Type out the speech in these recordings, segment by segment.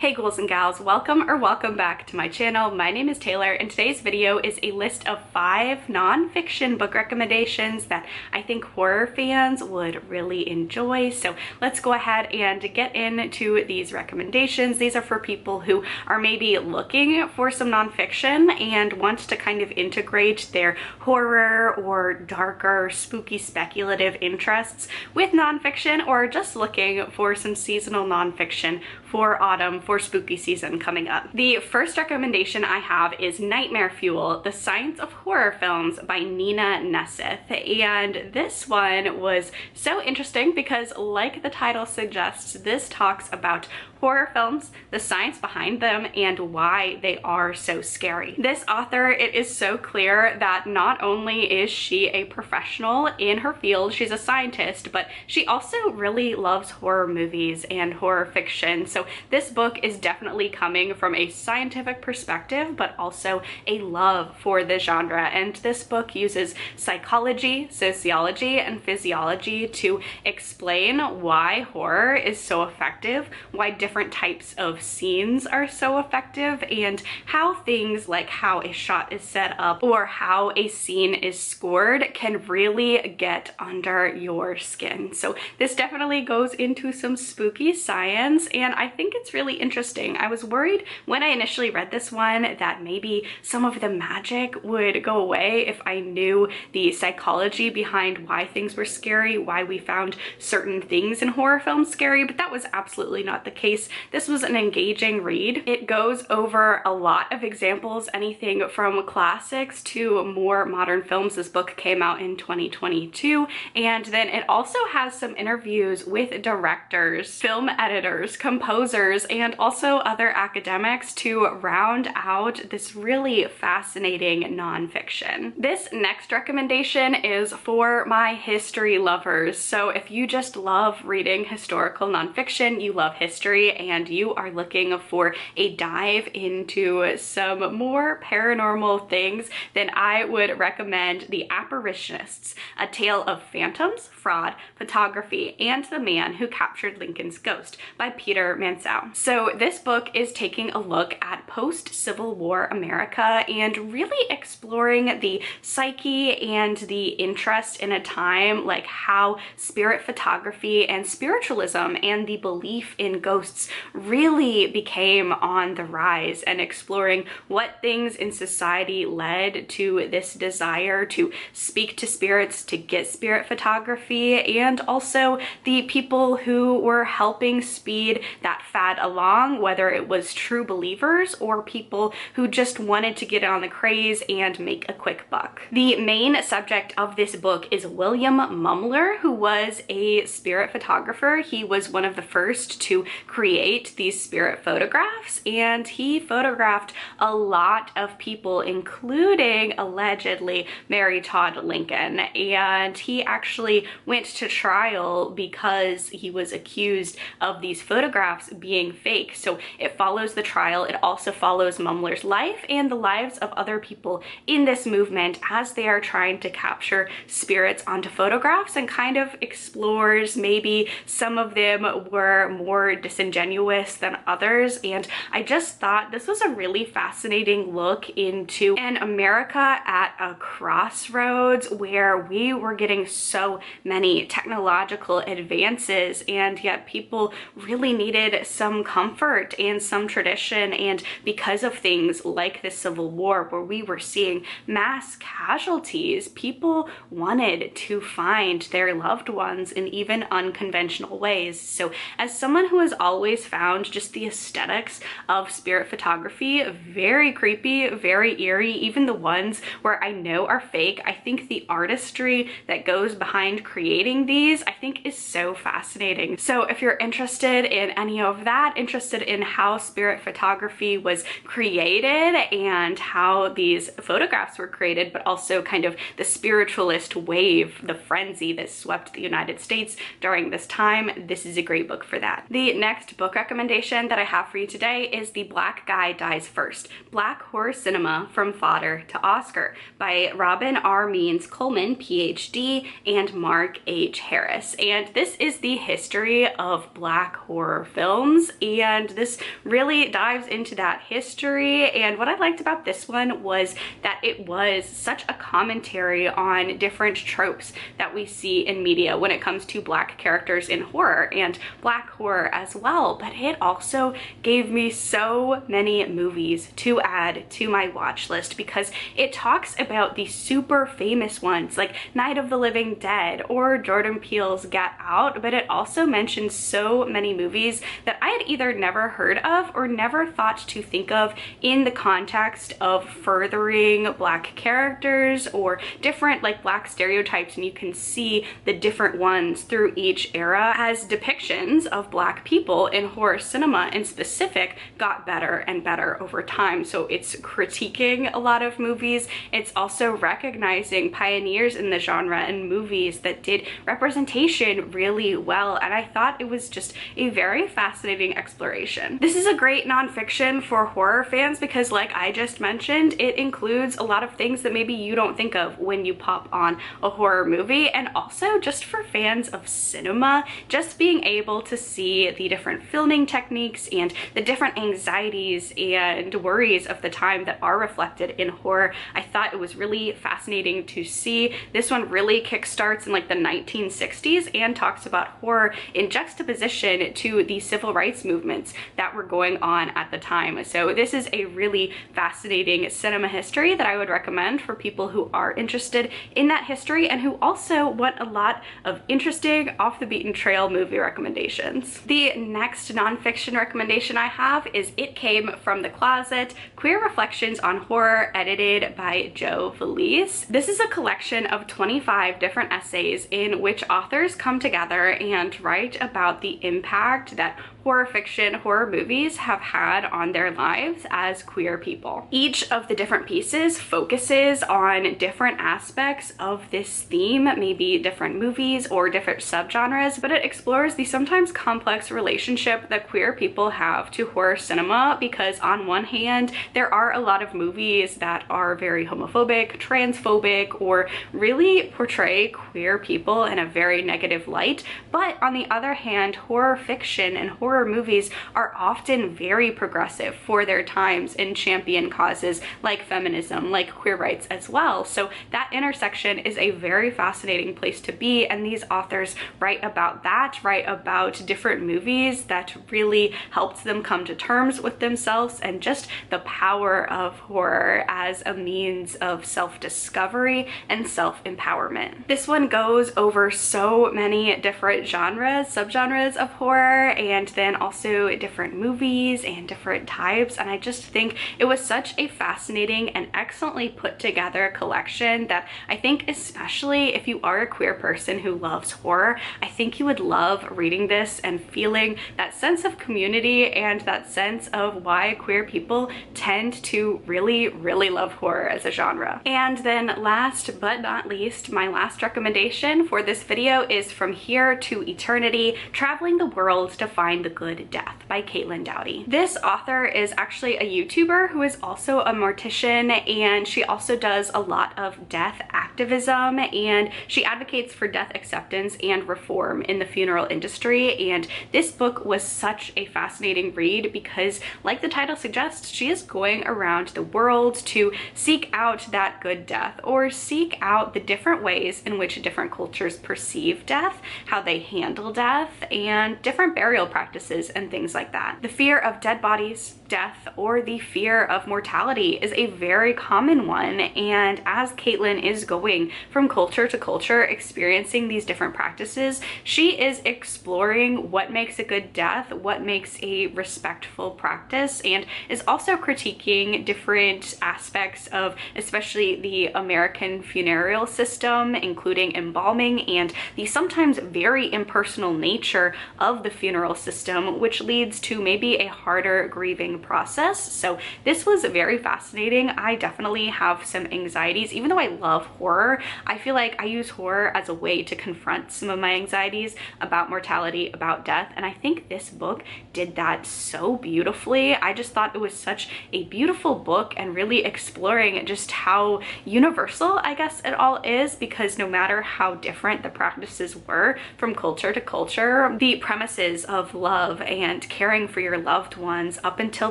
Hey ghouls and gals, welcome back to my channel. My name is Taylor and today's video is a list of 5 nonfiction book recommendations that I think horror fans would really enjoy. So let's go ahead and get into these recommendations. These are for people who are maybe looking for some nonfiction and want to kind of integrate their horror or darker, spooky, speculative interests with nonfiction, or just looking for some seasonal nonfiction for autumn, for spooky season coming up. The first recommendation I have is Nightmare Fuel, The Science of Horror Films by Nina Nesseth. And this one was so interesting because, like the title suggests, this talks about horror films, the science behind them, and why they are so scary. This author, it is so clear that not only is she a professional in her field, she's a scientist, but she also really loves horror movies and horror fiction. So this book is definitely coming from a scientific perspective, but also a love for the genre. And this book uses psychology, sociology, and physiology to explain why horror is so effective, why different types of scenes are so effective, and how things like how a shot is set up or how a scene is scored can really get under your skin. So this definitely goes into some spooky science, and I think it's really interesting. I was worried when I initially read this one that maybe some of the magic would go away if I knew the psychology behind why things were scary, why we found certain things in horror films scary, but that was absolutely not the case. This was an engaging read. It goes over a lot of examples, anything from classics to more modern films. This book came out in 2022, and then it also has some interviews with directors, film editors, composers, and also other academics to round out this really fascinating nonfiction. This next recommendation is for my history lovers. So if you just love reading historical nonfiction, you love history, and you are looking for a dive into some more paranormal things, then I would recommend The Apparitionists, A Tale of Phantoms, Fraud, Photography, and the Man Who Captured Lincoln's Ghost by Peter Manseau. So this book is taking a look at post-Civil War America and really exploring the psyche and the interest in a time like how spirit photography and spiritualism and the belief in ghosts really became on the rise, and exploring what things in society led to this desire to speak to spirits, to get spirit photography, and also the people who were helping speed that fad along, whether it was true believers or people who just wanted to get on the craze and make a quick buck. The main subject of this book is William Mumler, who was a spirit photographer. He was one of the first to create these spirit photographs, and he photographed a lot of people, including allegedly Mary Todd Lincoln. And he actually went to trial because he was accused of these photographs being fake. So it follows the trial. It also follows Mumler's life and the lives of other people in this movement as they are trying to capture spirits onto photographs, and kind of explores maybe some of them were more disingenuous than others. And I just thought this was a really fascinating look into an America at a crossroads where we were getting so many technological advances, and yet people really needed some comfort and some tradition. And because of things like the Civil War, where we were seeing mass casualties, people wanted to find their loved ones in even unconventional ways. So as someone who has always found just the aesthetics of spirit photography very creepy, very eerie, even the ones where I know are fake, I think the artistry that goes behind creating these, I think, is so fascinating. So if you're interested in any of that, interested in how spirit photography was created and how these photographs were created, but also kind of the spiritualist wave, the frenzy that swept the United States during this time, this is a great book for that. The next next book recommendation that I have for you today is The Black Guy Dies First, Black Horror Cinema from Fodder to Oscar by Robin R. Means Coleman, PhD, and Mark H. Harris. And this is the history of Black horror films, and this really dives into that history. And what I liked about this one was that it was such a commentary on different tropes that we see in media when it comes to Black characters in horror and Black horror as well. But it also gave me so many movies to add to my watch list because it talks about the super famous ones like Night of the Living Dead or Jordan Peele's Get Out, but it also mentions so many movies that I had either never heard of or never thought to think of in the context of furthering Black characters or different like Black stereotypes, and you can see the different ones through each era as depictions of Black people in horror cinema in specific got better and better over time. So it's critiquing a lot of movies. It's also recognizing pioneers in the genre and movies that did representation really well, and I thought it was just a very fascinating exploration. This is a great nonfiction for horror fans because, like I just mentioned, it includes a lot of things that maybe you don't think of when you pop on a horror movie, and also just for fans of cinema, just being able to see the different filming techniques and the different anxieties and worries of the time that are reflected in horror. I thought it was really fascinating to see. This one really kickstarts in like the 1960s and talks about horror in juxtaposition to the civil rights movements that were going on at the time. So this is a really fascinating cinema history that I would recommend for people who are interested in that history and who also want a lot of interesting off the beaten trail movie recommendations. The next nonfiction recommendation I have is It Came from the Closet, Queer Reflections on Horror, edited by Joe Vallese. This is a collection of 25 different essays in which authors come together and write about the impact that horror fiction, horror movies have had on their lives as queer people. Each of the different pieces focuses on different aspects of this theme, maybe different movies or different subgenres, but it explores the sometimes complex relationship that queer people have to horror cinema because on one hand, there are a lot of movies that are very homophobic, transphobic, or really portray queer people in a very negative light, but on the other hand, horror fiction and horror movies are often very progressive for their times and champion causes like feminism, like queer rights as well. So that intersection is a very fascinating place to be, and these authors write about that, write about different movies that really helped them come to terms with themselves and just the power of horror as a means of self-discovery and self-empowerment. This one goes over so many different genres, subgenres of horror, and then also different movies and different types, and I just think it was such a fascinating and excellently put together collection that I think, especially if you are a queer person who loves horror, I think you would love reading this and feeling that sense of community and that sense of why queer people tend to really love horror as a genre. And then last but not least, my last recommendation for this video is From Here to Eternity, Traveling the World to Find the Good Death by Doughty. This author is actually a YouTuber who is also a mortician, and she also does a lot of death activism, and she advocates for death acceptance and reform in the funeral industry. And this book was such a fascinating read because, like the title suggests, she is going around the world to seek out that good death, or seek out the different ways in which different cultures perceive death, how they handle death, and different burial practices and things like that. The fear of dead bodies, death, or the fear of mortality is a very common one, and as Caitlin is going from culture to culture experiencing these different practices, she is exploring what makes a good death, what makes a respectful practice, and is also critiquing different aspects of especially the American funereal system, including embalming and the sometimes very impersonal nature of the funeral system system, which leads to maybe a harder grieving process. So this was very fascinating. I definitely have some anxieties. Even though I love horror, I feel like I use horror as a way to confront some of my anxieties about mortality, about death, and I think this book did that so beautifully. I just thought it was such a beautiful book and really exploring just how universal, I guess, it all is, because no matter how different the practices were from culture to culture, the premises of love and caring for your loved ones up until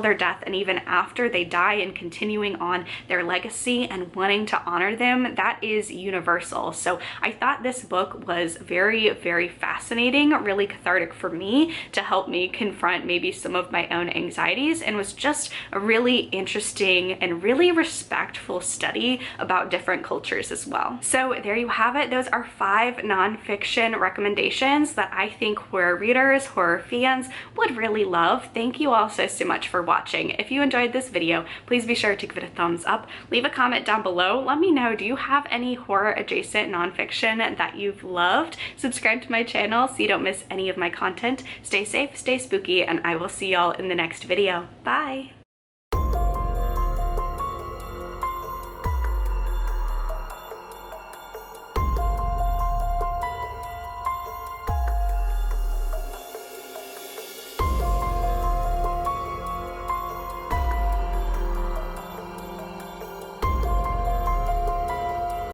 their death and even after they die and continuing on their legacy and wanting to honor them, that is universal. So I thought this book was very, very fascinating, really cathartic for me to help me confront maybe some of my own anxieties, and was just a really interesting and really respectful study about different cultures as well. So there you have it. Those are 5 nonfiction recommendations that I think horror readers, horror fans would really love. Thank you all so much for watching. If you enjoyed this video, please be sure to give it a thumbs up. Leave a comment down below. Let me know, do you have any horror adjacent nonfiction that you've loved? Subscribe to my channel so you don't miss any of my content. Stay safe, stay spooky, and I will see y'all in the next video. Bye!